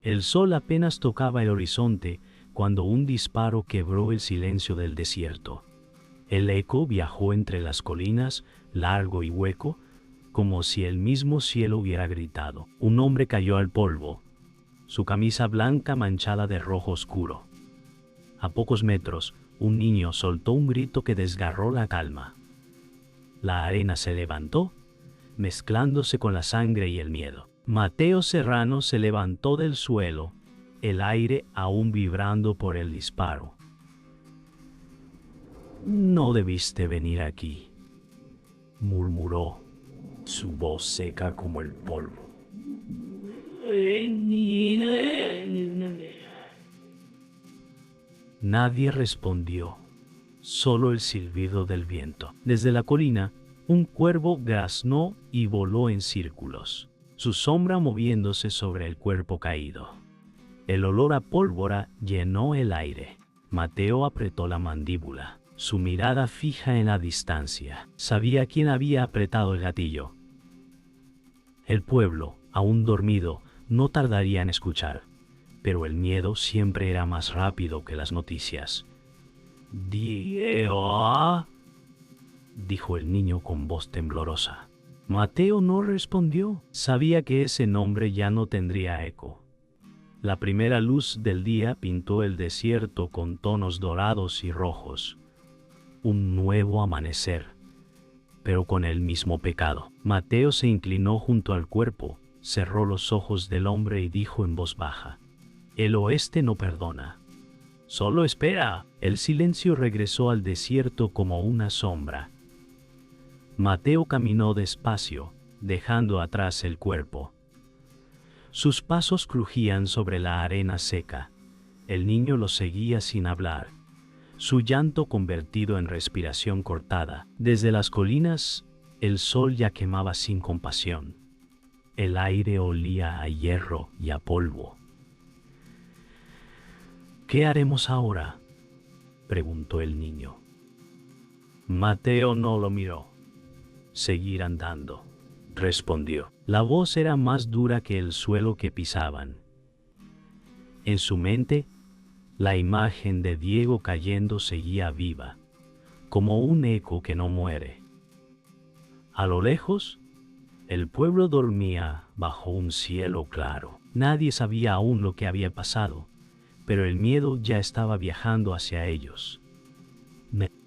El sol apenas tocaba el horizonte cuando un disparo quebró el silencio del desierto. El eco viajó entre las colinas, largo y hueco, como si el mismo cielo hubiera gritado. Un hombre cayó al polvo, su camisa blanca manchada de rojo oscuro. A pocos metros, un niño soltó un grito que desgarró la calma. La arena se levantó, mezclándose con la sangre y el miedo. Mateo Serrano se levantó del suelo, el aire aún vibrando por el disparo. «No debiste venir aquí», murmuró, su voz seca como el polvo. Nadie respondió, solo el silbido del viento. Desde la colina, un cuervo graznó y voló en círculos, su sombra moviéndose sobre el cuerpo caído. El olor a pólvora llenó el aire. Mateo apretó la mandíbula, su mirada fija en la distancia. Sabía quién había apretado el gatillo. El pueblo, aún dormido, no tardaría en escuchar, pero el miedo siempre era más rápido que las noticias. «Diego», dijo el niño con voz temblorosa. Mateo no respondió. Sabía que ese nombre ya no tendría eco. La primera luz del día pintó el desierto con tonos dorados y rojos. Un nuevo amanecer, pero con el mismo pecado. Mateo se inclinó junto al cuerpo, cerró los ojos del hombre y dijo en voz baja: «El oeste no perdona. Solo espera». El silencio regresó al desierto como una sombra. Mateo caminó despacio, dejando atrás el cuerpo. Sus pasos crujían sobre la arena seca. El niño lo seguía sin hablar, su llanto convertido en respiración cortada. Desde las colinas, el sol ya quemaba sin compasión. El aire olía a hierro y a polvo. «¿Qué haremos ahora?», preguntó el niño. Mateo no lo miró. «Seguir andando», respondió. La voz era más dura que el suelo que pisaban. En su mente, la imagen de Diego cayendo seguía viva, como un eco que no muere. A lo lejos, el pueblo dormía bajo un cielo claro. Nadie sabía aún lo que había pasado, pero el miedo ya estaba viajando hacia ellos.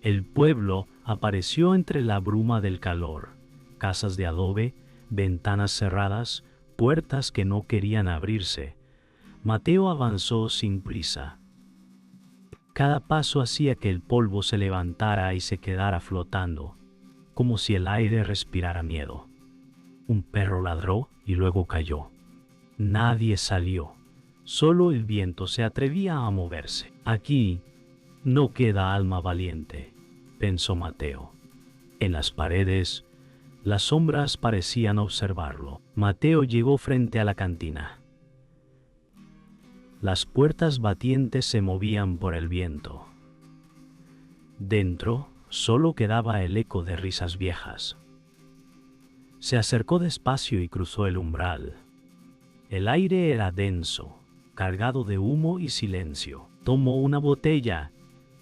El pueblo apareció entre la bruma del calor, casas de adobe, ventanas cerradas, puertas que no querían abrirse. Mateo avanzó sin prisa. Cada paso hacía que el polvo se levantara y se quedara flotando, como si el aire respirara miedo. Un perro ladró y luego cayó. Nadie salió. Solo el viento se atrevía a moverse. «Aquí no queda alma valiente», pensó Mateo. En las paredes, las sombras parecían observarlo. Mateo llegó frente a la cantina. Las puertas batientes se movían por el viento. Dentro solo quedaba el eco de risas viejas. Se acercó despacio y cruzó el umbral. El aire era denso, cargado de humo y silencio. Tomó una botella,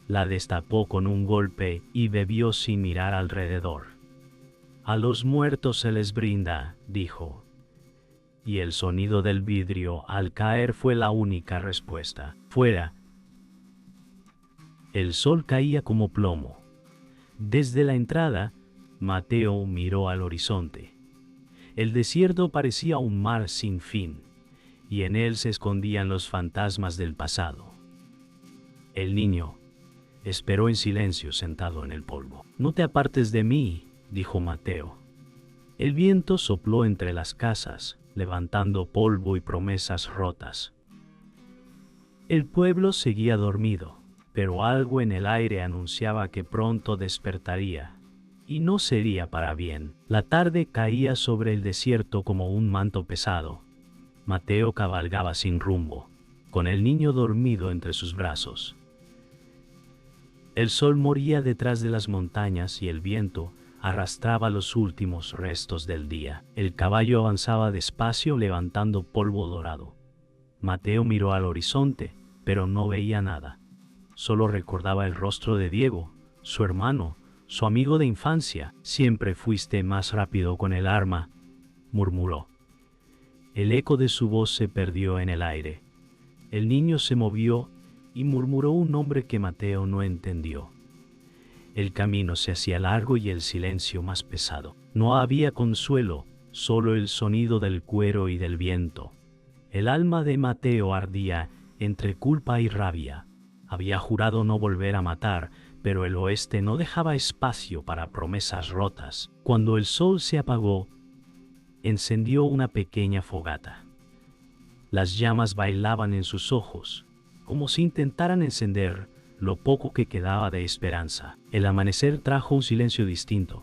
la destapó con un golpe y bebió sin mirar alrededor. «A los muertos se les brinda», dijo. Y el sonido del vidrio al caer fue la única respuesta. Fuera, el sol caía como plomo. Desde la entrada, Mateo miró al horizonte. El desierto parecía un mar sin fin, y en él se escondían los fantasmas del pasado. El niño esperó en silencio sentado en el polvo. «No te apartes de mí», dijo Mateo. El viento sopló entre las casas, levantando polvo y promesas rotas. El pueblo seguía dormido, pero algo en el aire anunciaba que pronto despertaría, y no sería para bien. La tarde caía sobre el desierto como un manto pesado. Mateo cabalgaba sin rumbo, con el niño dormido entre sus brazos. El sol moría detrás de las montañas y el viento arrastraba los últimos restos del día. El caballo avanzaba despacio levantando polvo dorado. Mateo miró al horizonte, pero no veía nada. Solo recordaba el rostro de Diego, su hermano, su amigo de infancia. Siempre fuiste más rápido con el arma, murmuró. El eco de su voz se perdió en el aire. El niño se movió y murmuró un nombre que Mateo no entendió. El camino se hacía largo y el silencio más pesado. No había consuelo, solo el sonido del cuero y del viento. El alma de Mateo ardía entre culpa y rabia. Había jurado no volver a matar, pero el oeste no dejaba espacio para promesas rotas. Cuando el sol se apagó, encendió una pequeña fogata. Las llamas bailaban en sus ojos, como si intentaran encender lo poco que quedaba de esperanza. El amanecer trajo un silencio distinto.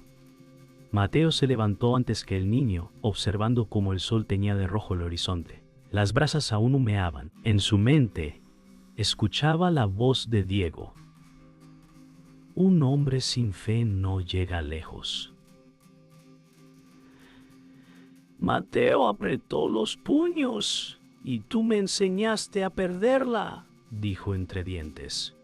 Mateo se levantó antes que el niño, observando cómo el sol teñía de rojo el horizonte. Las brasas aún humeaban. En su mente, escuchaba la voz de Diego. Un hombre sin fe no llega lejos. Mateo apretó los puños. Y tú me enseñaste a perderla, dijo entre dientes.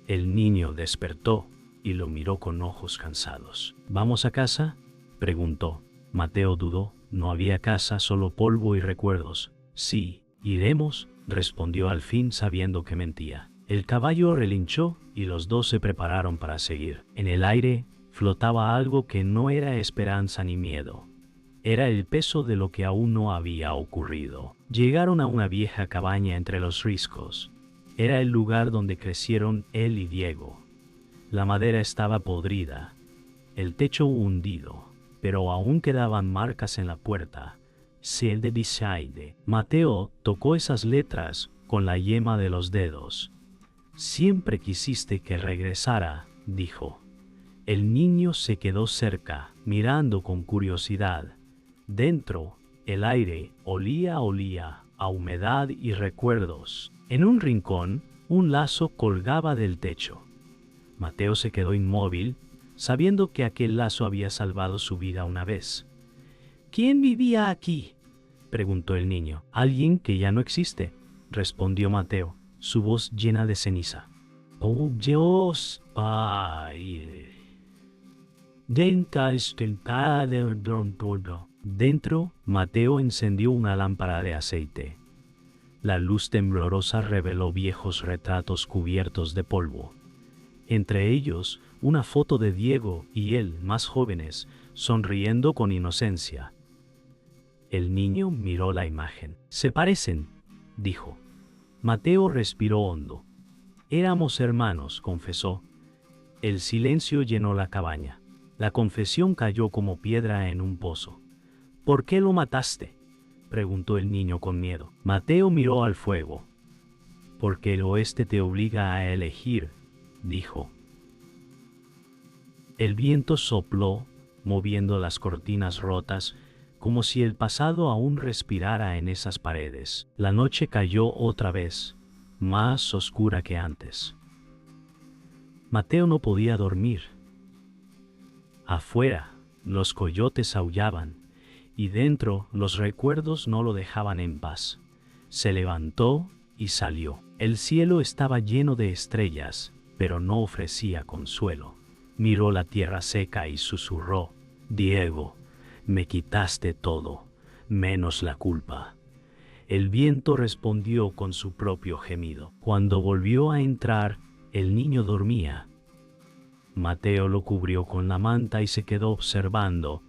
El niño despertó y lo miró con ojos cansados. ¿Vamos a casa?, preguntó. Mateo dudó. No había casa, solo polvo y recuerdos. Sí, iremos, respondió al fin sabiendo que mentía. El caballo relinchó y los dos se prepararon para seguir. En el aire flotaba algo que no era esperanza ni miedo. Era el peso de lo que aún no había ocurrido. Llegaron a una vieja cabaña entre los riscos. Era el lugar donde crecieron él y Diego. La madera estaba podrida, el techo hundido, pero aún quedaban marcas en la puerta. Sel de Bisaide. Mateo tocó esas letras con la yema de los dedos. Siempre quisiste que regresara, dijo. El niño se quedó cerca, mirando con curiosidad. Dentro, el aire olía a humedad y recuerdos. En un rincón, un lazo colgaba del techo. Mateo se quedó inmóvil, sabiendo que aquel lazo había salvado su vida una vez. ¿Quién vivía aquí?, preguntó el niño. Alguien que ya no existe, respondió Mateo, su voz llena de ceniza. Oh Dios, Padre. Dentro, Mateo encendió una lámpara de aceite. La luz temblorosa reveló viejos retratos cubiertos de polvo. Entre ellos, una foto de Diego y él, más jóvenes, sonriendo con inocencia. El niño miró la imagen. «Se parecen», dijo. Mateo respiró hondo. «Éramos hermanos», confesó. El silencio llenó la cabaña. La confesión cayó como piedra en un pozo. «¿Por qué lo mataste?», preguntó el niño con miedo. Mateo miró al fuego. «Porque el oeste te obliga a elegir», dijo. El viento sopló, moviendo las cortinas rotas, como si el pasado aún respirara en esas paredes. La noche cayó otra vez, más oscura que antes. Mateo no podía dormir. Afuera, los coyotes aullaban, y dentro los recuerdos no lo dejaban en paz. Se levantó y salió. El cielo estaba lleno de estrellas, pero no ofrecía consuelo. Miró la tierra seca y susurró: «Diego, me quitaste todo, menos la culpa». El viento respondió con su propio gemido. Cuando volvió a entrar, el niño dormía. Mateo lo cubrió con la manta y se quedó observando.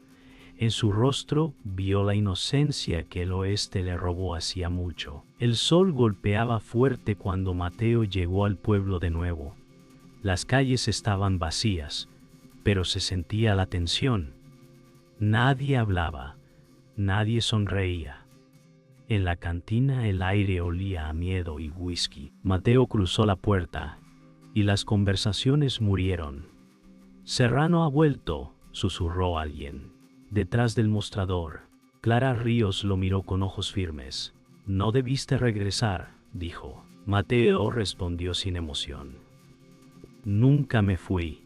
En su rostro vio la inocencia que el oeste le robó hacía mucho. El sol golpeaba fuerte cuando Mateo llegó al pueblo de nuevo. Las calles estaban vacías, pero se sentía la tensión. Nadie hablaba, nadie sonreía. En la cantina el aire olía a miedo y whisky. Mateo cruzó la puerta y las conversaciones murieron. «Serrano ha vuelto», susurró alguien. Detrás del mostrador, Clara Ríos lo miró con ojos firmes. «No debiste regresar», dijo. Mateo respondió sin emoción. «Nunca me fui».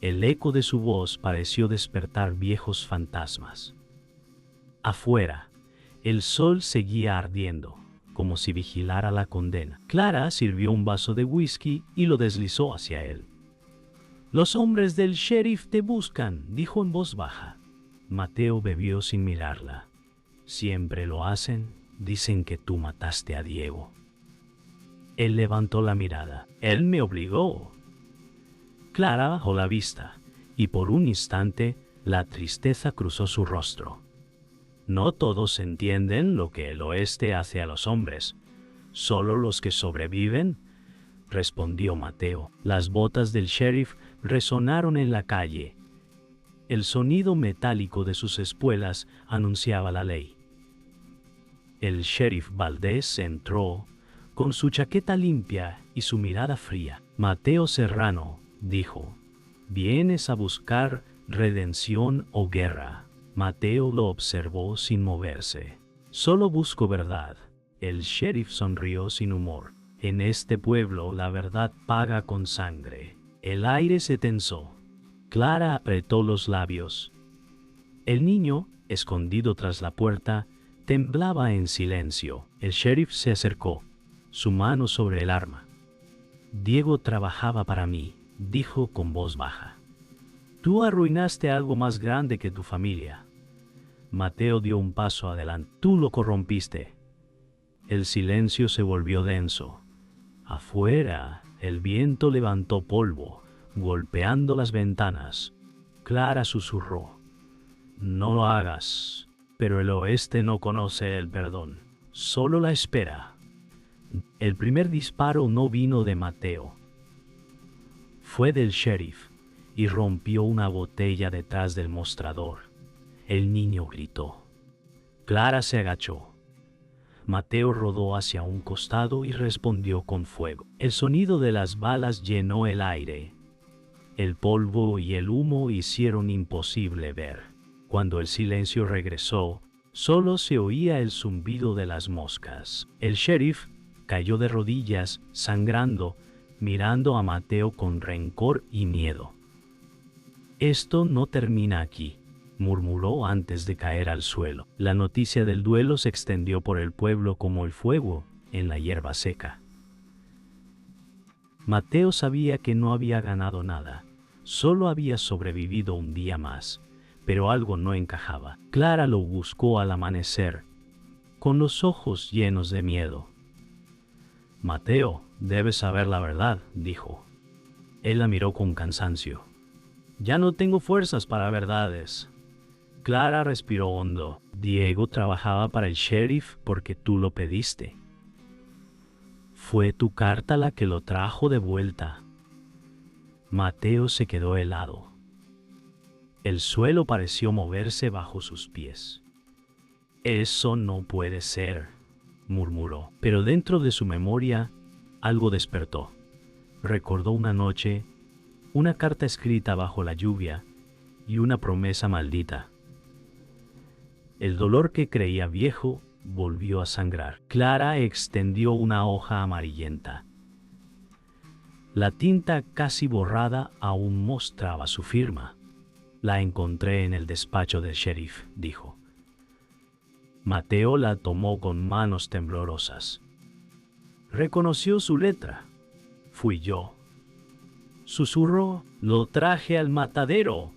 El eco de su voz pareció despertar viejos fantasmas. Afuera, El sol seguía ardiendo, como si vigilara la condena. Clara sirvió un vaso de whisky y lo deslizó hacia él. «Los hombres del sheriff te buscan», dijo en voz baja. Mateo bebió sin mirarla. «Siempre lo hacen. Dicen que tú mataste a Diego». Él levantó la mirada. «Él me obligó». Clara bajó la vista, y por un instante la tristeza cruzó su rostro. «No todos entienden lo que el oeste hace a los hombres. Solo los que sobreviven», respondió Mateo. Las botas del sheriff resonaron en la calle. El sonido metálico de sus espuelas anunciaba la ley. El sheriff Valdés entró, con su chaqueta limpia y su mirada fría. «Mateo Serrano», dijo, «¿vienes a buscar redención o guerra?» Mateo lo observó sin moverse. «Solo busco verdad». El sheriff sonrió sin humor. «En este pueblo la verdad paga con sangre». El aire se tensó. Clara apretó los labios. El niño, escondido tras la puerta, temblaba en silencio. El sheriff se acercó, su mano sobre el arma. «Diego trabajaba para mí», dijo con voz baja. «Tú arruinaste algo más grande que tu familia». Mateo dio un paso adelante. «Tú lo corrompiste». El silencio se volvió denso. Afuera, el viento levantó polvo, golpeando las ventanas. Clara susurró: «No lo hagas». Pero el oeste no conoce el perdón, solo la espera. El primer disparo no vino de Mateo. Fue del sheriff y rompió una botella detrás del mostrador. El niño gritó. Clara se agachó. Mateo rodó hacia un costado y respondió con fuego. El sonido de las balas llenó el aire. El polvo y el humo hicieron imposible ver. Cuando el silencio regresó, solo se oía el zumbido de las moscas. El sheriff cayó de rodillas, sangrando, mirando a Mateo con rencor y miedo. «Esto no termina aquí», murmuró antes de caer al suelo. La noticia del duelo se extendió por el pueblo como el fuego en la hierba seca. Mateo sabía que no había ganado nada, solo había sobrevivido un día más, pero algo no encajaba. Clara lo buscó al amanecer, con los ojos llenos de miedo. «Mateo, debes saber la verdad», dijo. Él la miró con cansancio. «Ya no tengo fuerzas para verdades». Clara respiró hondo. «Diego trabajaba para el sheriff porque tú lo pediste. Fue tu carta la que lo trajo de vuelta». Mateo se quedó helado. El suelo pareció moverse bajo sus pies. «Eso no puede ser», murmuró. Pero dentro de su memoria, algo despertó. Recordó una noche, una carta escrita bajo la lluvia y una promesa maldita. El dolor que creía viejo volvió a sangrar. Clara extendió una hoja amarillenta. La tinta casi borrada aún mostraba su firma. «La encontré en el despacho del sheriff», dijo. Mateo la tomó con manos temblorosas. Reconoció su letra. «Fui yo». Susurró: «Lo traje al matadero».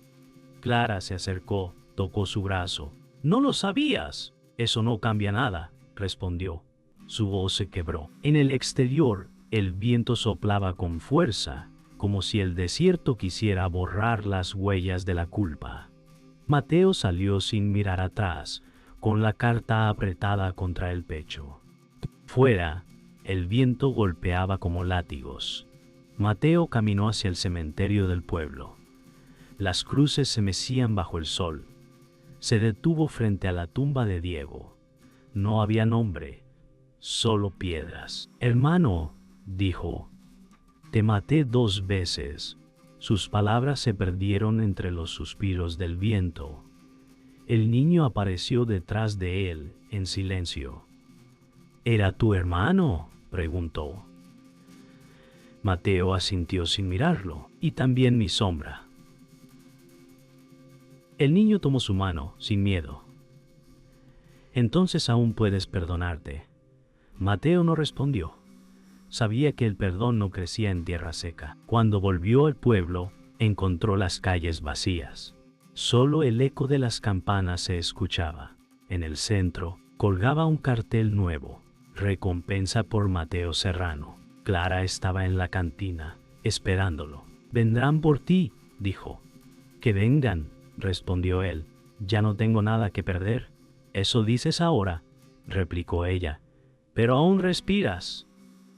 Clara se acercó, tocó su brazo. «No lo sabías». «Eso no cambia nada», respondió. Su voz se quebró. En el exterior, el viento soplaba con fuerza, como si el desierto quisiera borrar las huellas de la culpa. Mateo salió sin mirar atrás, con la carta apretada contra el pecho. Fuera, el viento golpeaba como látigos. Mateo caminó hacia el cementerio del pueblo. Las cruces se mecían bajo el sol. Se detuvo frente a la tumba de Diego. No había nombre, solo piedras. «Hermano», dijo, «te maté 2 veces». Sus palabras se perdieron entre los suspiros del viento. El niño apareció detrás de él, en silencio. «¿Era tu hermano?», preguntó. Mateo asintió sin mirarlo. «Y también mi sombra». El niño tomó su mano, sin miedo. Entonces aún puedes perdonarte. Mateo no respondió. Sabía que el perdón no crecía en tierra seca. Cuando volvió al pueblo, encontró las calles vacías. Solo el eco de las campanas se escuchaba. En el centro, colgaba un cartel nuevo: recompensa por Mateo Serrano. Clara estaba en la cantina, esperándolo. «Vendrán por ti», dijo. «Que vengan», respondió él. «Ya no tengo nada que perder». «¿Eso dices ahora?», replicó ella. «Pero aún respiras».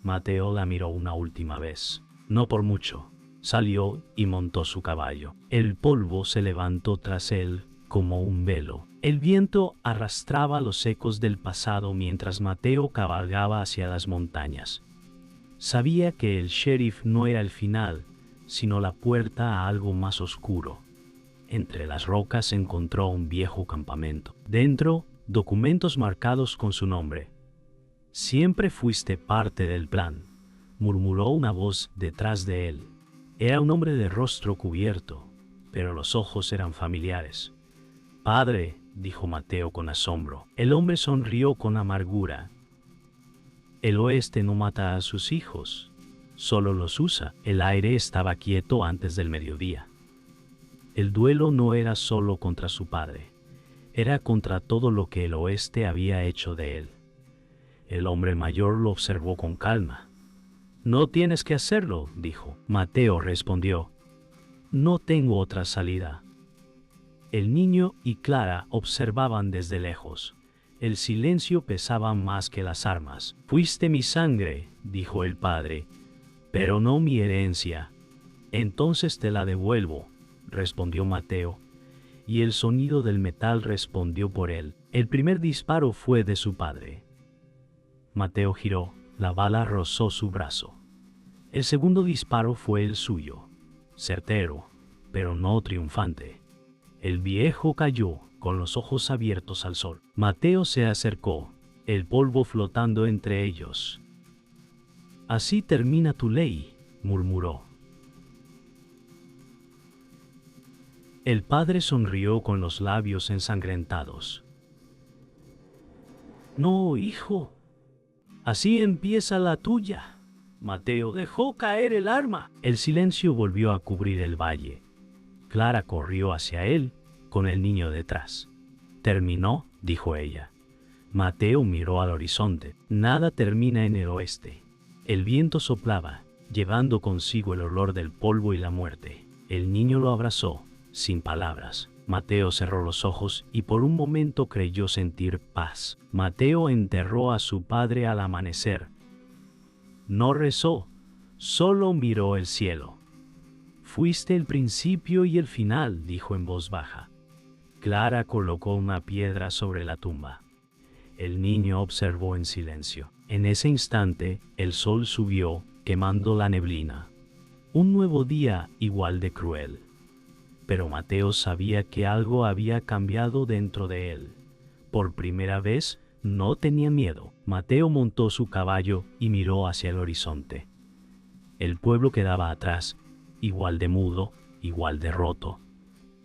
Mateo la miró una última vez. No por mucho. Salió y montó su caballo. El polvo se levantó tras él como un velo. El viento arrastraba los ecos del pasado mientras Mateo cabalgaba hacia las montañas. Sabía que el sheriff no era el final, sino la puerta a algo más oscuro. Entre las rocas encontró un viejo campamento. Dentro, documentos marcados con su nombre. «Siempre fuiste parte del plan», murmuró una voz detrás de él. Era un hombre de rostro cubierto, pero los ojos eran familiares. «Padre», dijo Mateo con asombro. El hombre sonrió con amargura. «El oeste no mata a sus hijos, solo los usa». El aire estaba quieto antes del mediodía. El duelo no era solo contra su padre, era contra todo lo que el oeste había hecho de él. El hombre mayor lo observó con calma. «No tienes que hacerlo», dijo. Mateo respondió. «No tengo otra salida». El niño y Clara observaban desde lejos. El silencio pesaba más que las armas. «Fuiste mi sangre», dijo el padre, «pero no mi herencia». «Entonces te la devuelvo», respondió Mateo, y el sonido del metal respondió por él. El primer disparo fue de su padre. Mateo giró, la bala rozó su brazo. El segundo disparo fue el suyo, certero, pero no triunfante. El viejo cayó, con los ojos abiertos al sol. Mateo se acercó, el polvo flotando entre ellos. «Así termina tu ley», murmuró. El padre sonrió con los labios ensangrentados. «No, hijo. Así empieza la tuya». Mateo dejó caer el arma. El silencio volvió a cubrir el valle. Clara corrió hacia él, con el niño detrás. «¿Terminó?», dijo ella. Mateo miró al horizonte. Nada termina en el oeste. El viento soplaba, llevando consigo el olor del polvo y la muerte. El niño lo abrazó, sin palabras. Mateo cerró los ojos y por un momento creyó sentir paz. Mateo enterró a su padre al amanecer. No rezó, solo miró el cielo. «Fuiste el principio y el final», dijo en voz baja. Clara colocó una piedra sobre la tumba. El niño observó en silencio. En ese instante, el sol subió, quemando la neblina. Un nuevo día igual de cruel. Pero Mateo sabía que algo había cambiado dentro de él. Por primera vez, no tenía miedo. Mateo montó su caballo y miró hacia el horizonte. El pueblo quedaba atrás, igual de mudo, igual de roto.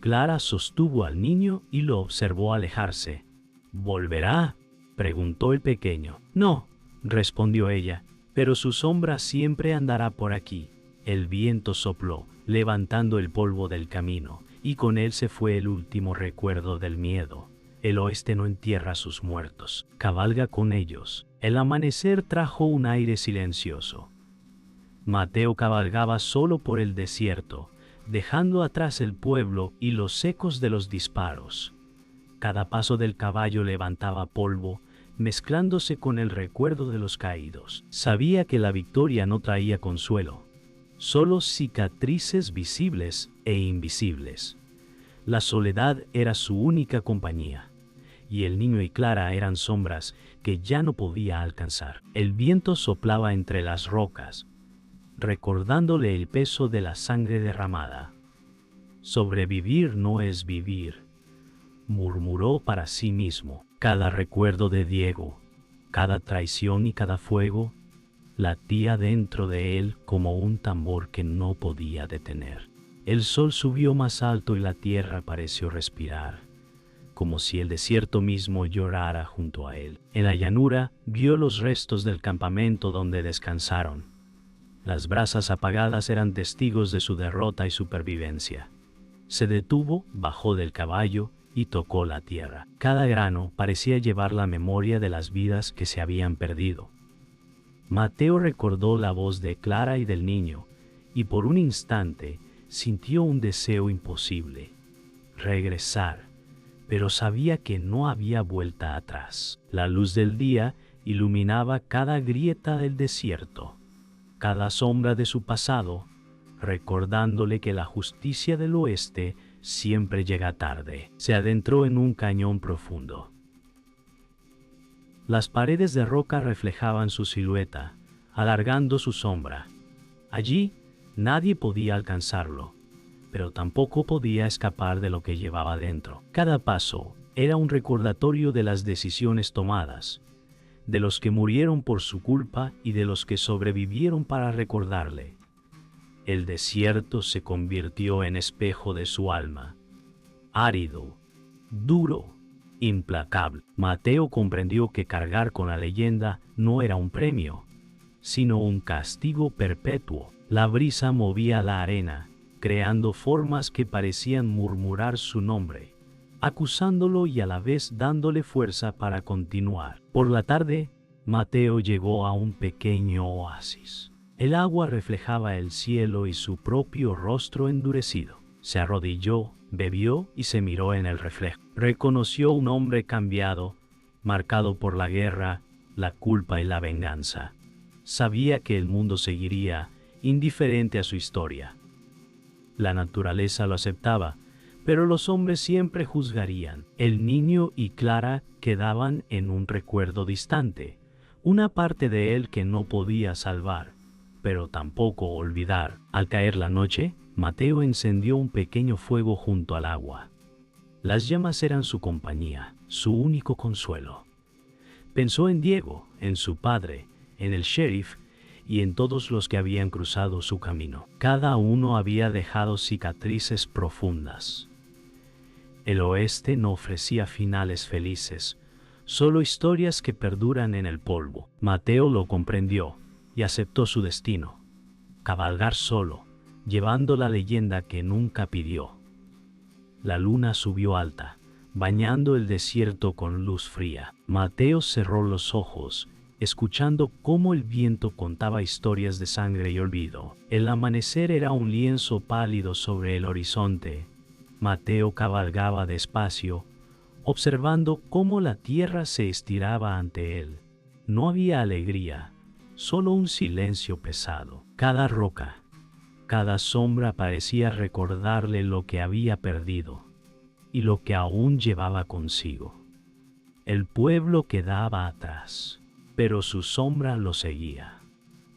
Clara sostuvo al niño y lo observó alejarse. «¿Volverá?», preguntó el pequeño. «No», respondió ella, «pero su sombra siempre andará por aquí». El viento sopló, levantando el polvo del camino, y con él se fue el último recuerdo del miedo. El oeste no entierra a sus muertos, cabalga con ellos. El amanecer trajo un aire silencioso. Mateo cabalgaba solo por el desierto, dejando atrás el pueblo y los ecos de los disparos. Cada paso del caballo levantaba polvo, mezclándose con el recuerdo de los caídos. Sabía que la victoria no traía consuelo, solo cicatrices visibles e invisibles. La soledad era su única compañía, y el niño y Clara eran sombras que ya no podía alcanzar. El viento soplaba entre las rocas, recordándole el peso de la sangre derramada. «Sobrevivir no es vivir», murmuró para sí mismo. Cada recuerdo de Diego, cada traición y cada fuego, latía dentro de él como un tambor que no podía detener. El sol subió más alto y la tierra pareció respirar, como si el desierto mismo llorara junto a él. En la llanura vio los restos del campamento donde descansaron. Las brasas apagadas eran testigos de su derrota y supervivencia. Se detuvo, bajó del caballo y tocó la tierra. Cada grano parecía llevar la memoria de las vidas que se habían perdido. Mateo recordó la voz de Clara y del niño, y por un instante sintió un deseo imposible: regresar, pero sabía que no había vuelta atrás. La luz del día iluminaba cada grieta del desierto, cada sombra de su pasado, recordándole que la justicia del oeste siempre llega tarde. Se adentró en un cañón profundo. Las paredes de roca reflejaban su silueta, alargando su sombra. Allí nadie podía alcanzarlo, pero tampoco podía escapar de lo que llevaba dentro. Cada paso era un recordatorio de las decisiones tomadas, de los que murieron por su culpa y de los que sobrevivieron para recordarle. El desierto se convirtió en espejo de su alma, árido, duro, implacable. Mateo comprendió que cargar con la leyenda no era un premio, sino un castigo perpetuo. La brisa movía la arena, creando formas que parecían murmurar su nombre, acusándolo y a la vez dándole fuerza para continuar. Por la tarde, Mateo llegó a un pequeño oasis. El agua reflejaba el cielo y su propio rostro endurecido. Se arrodilló, bebió y se miró en el reflejo. Reconoció un hombre cambiado, marcado por la guerra, la culpa y la venganza. Sabía que el mundo seguiría indiferente a su historia. La naturaleza lo aceptaba, pero los hombres siempre juzgarían. El niño y Clara quedaban en un recuerdo distante, una parte de él que no podía salvar, pero tampoco olvidar. Al caer la noche, Mateo encendió un pequeño fuego junto al agua. Las llamas eran su compañía, su único consuelo. Pensó en Diego, en su padre, en el sheriff y en todos los que habían cruzado su camino. Cada uno había dejado cicatrices profundas. El oeste no ofrecía finales felices, solo historias que perduran en el polvo. Mateo lo comprendió y aceptó su destino: cabalgar solo, llevando la leyenda que nunca pidió. La luna subió alta, bañando el desierto con luz fría. Mateo cerró los ojos, escuchando cómo el viento contaba historias de sangre y olvido. El amanecer era un lienzo pálido sobre el horizonte. Mateo cabalgaba despacio, observando cómo la tierra se estiraba ante él. No había alegría, solo un silencio pesado. Cada roca, cada sombra parecía recordarle lo que había perdido y lo que aún llevaba consigo. El pueblo quedaba atrás, pero su sombra lo seguía.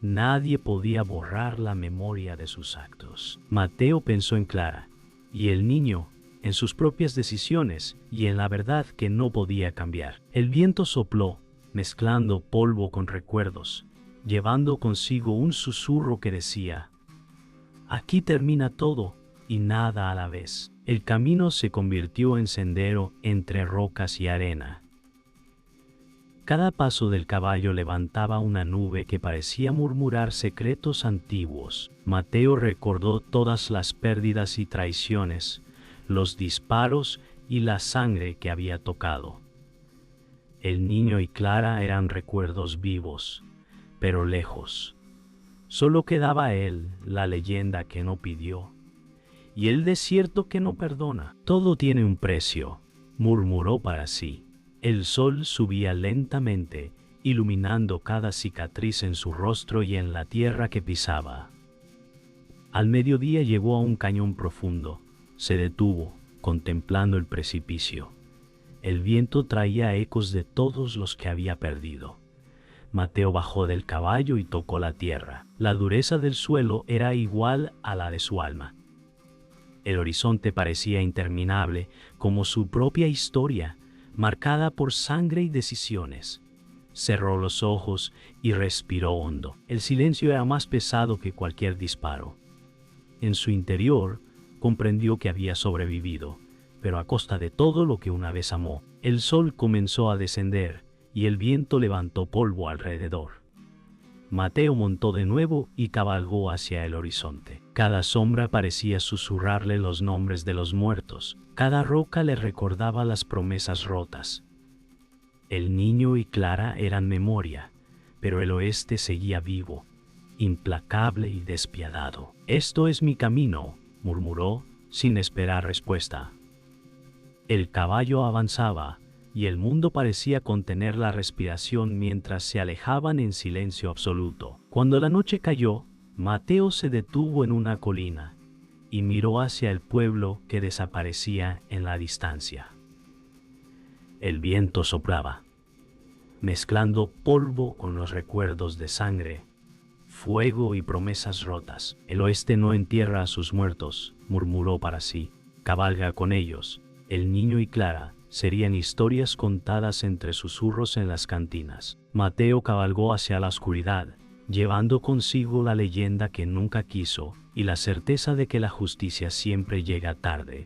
Nadie podía borrar la memoria de sus actos. Mateo pensó en Clara y el niño, en sus propias decisiones y en la verdad que no podía cambiar. El viento sopló, mezclando polvo con recuerdos, llevando consigo un susurro que decía: aquí termina todo y nada a la vez. El camino se convirtió en sendero entre rocas y arena. Cada paso del caballo levantaba una nube que parecía murmurar secretos antiguos. Mateo recordó todas las pérdidas y traiciones, los disparos y la sangre que había tocado. El niño y Clara eran recuerdos vivos, pero lejos. Solo quedaba él, la leyenda que no pidió, y el desierto que no perdona. Todo tiene un precio, murmuró para sí. El sol subía lentamente, iluminando cada cicatriz en su rostro y en la tierra que pisaba. Al mediodía llegó a un cañón profundo. Se detuvo, contemplando el precipicio. El viento traía ecos de todos los que había perdido. Mateo bajó del caballo y tocó la tierra. La dureza del suelo era igual a la de su alma. El horizonte parecía interminable, como su propia historia, marcada por sangre y decisiones. Cerró los ojos y respiró hondo. El silencio era más pesado que cualquier disparo. En su interior, comprendió que había sobrevivido, pero a costa de todo lo que una vez amó. El sol comenzó a descender, y el viento levantó polvo alrededor. Mateo montó de nuevo y cabalgó hacia el horizonte. Cada sombra parecía susurrarle los nombres de los muertos, cada roca le recordaba las promesas rotas. El niño y Clara eran memoria, pero el oeste seguía vivo, implacable y despiadado. «Esto es mi camino», murmuró, sin esperar respuesta. El caballo avanzaba, y el mundo parecía contener la respiración mientras se alejaban en silencio absoluto. Cuando la noche cayó, Mateo se detuvo en una colina y miró hacia el pueblo que desaparecía en la distancia. El viento soplaba, mezclando polvo con los recuerdos de sangre, fuego y promesas rotas. «El oeste no entierra a sus muertos», murmuró para sí. «Cabalga con ellos». El niño y Clara serían historias contadas entre susurros en las cantinas. Mateo cabalgó hacia la oscuridad, llevando consigo la leyenda que nunca quiso y la certeza de que la justicia siempre llega tarde.